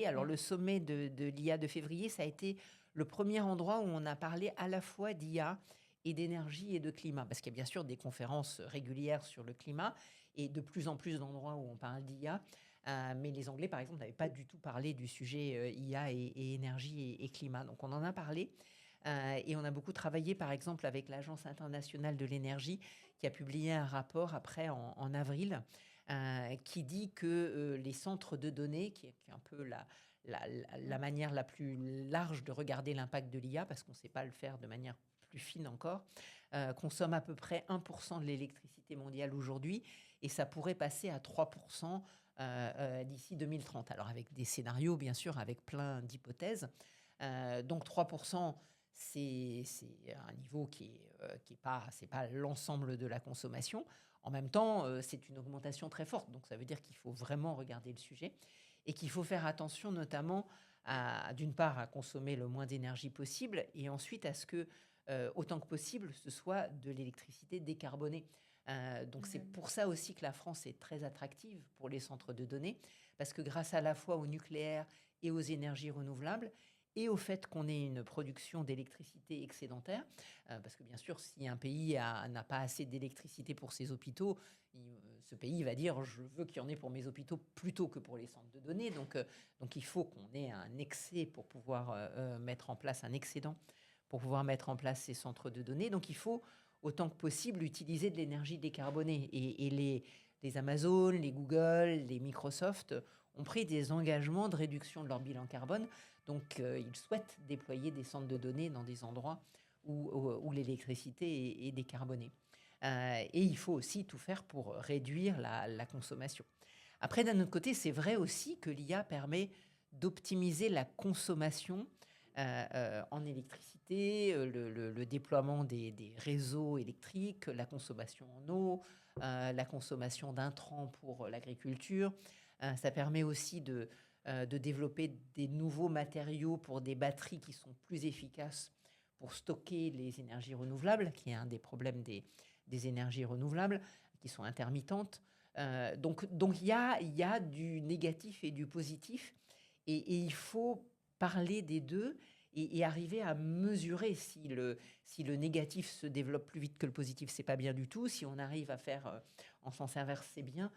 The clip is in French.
Alors, Mmh. le sommet de l'IA de février, ça a été le premier endroit où on a parlé à la fois d'IA et d'énergie et de climat. Parce qu'il y a bien sûr des conférences régulières sur le climat et de plus en plus d'endroits où on parle d'IA. Mais les Anglais, par exemple, n'avaient pas du tout parlé du sujet IA et énergie et climat. Donc, on en a parlé. Et on a beaucoup travaillé, par exemple, avec l'Agence internationale de l'énergie, qui a publié un rapport après en avril, qui dit que les centres de données, qui est un peu la Mmh. manière la plus large de regarder l'impact de l'IA, parce qu'on ne sait pas le faire de manière plus fine encore, consomment à peu près 1% de l'électricité mondiale aujourd'hui, et ça pourrait passer à 3% d'ici 2030. Alors avec des scénarios, bien sûr, avec plein d'hypothèses. Donc 3%, c'est un niveau qui est pas, c'est pas l'ensemble de la consommation. En même temps, c'est une augmentation très forte. Donc ça veut dire qu'il faut vraiment regarder le sujet et qu'il faut faire attention notamment d'une part, à consommer le moins d'énergie possible et ensuite à ce que, autant que possible, ce soit de l'électricité décarbonée. Donc c'est Mmh. pour ça aussi que la France est très attractive pour les centres de données, parce que grâce à la fois au nucléaire et aux énergies renouvelables, et au fait qu'on ait une production d'électricité excédentaire, parce que bien sûr, si un pays n'a pas assez d'électricité pour ses hôpitaux, ce pays va dire je veux qu'il y en ait pour mes hôpitaux plutôt que pour les centres de données. Donc il faut qu'on ait un excès pour pouvoir mettre en place un excédent pour pouvoir mettre en place ces centres de données. Donc il faut autant que possible utiliser de l'énergie décarbonée. Et les Amazon, les Google, les Microsoft ont pris des engagements de réduction de leur bilan carbone. Donc, ils souhaitent déployer des centres de données dans des endroits où l'électricité est décarbonée. Et il faut aussi tout faire pour réduire la consommation. Après, d'un autre côté, c'est vrai aussi que l'IA permet d'optimiser la consommation en électricité, le déploiement des réseaux électriques, la consommation en eau, la consommation d'intrants pour l'agriculture. Ça permet aussi de développer des nouveaux matériaux pour des batteries qui sont plus efficaces pour stocker les énergies renouvelables, qui est un des problèmes des énergies renouvelables, qui sont intermittentes. Donc il y a du négatif et du positif, et il faut parler des deux et arriver à mesurer si le négatif se développe plus vite que le positif, c'est pas bien du tout. Si on arrive à faire en sens inverse, c'est bien.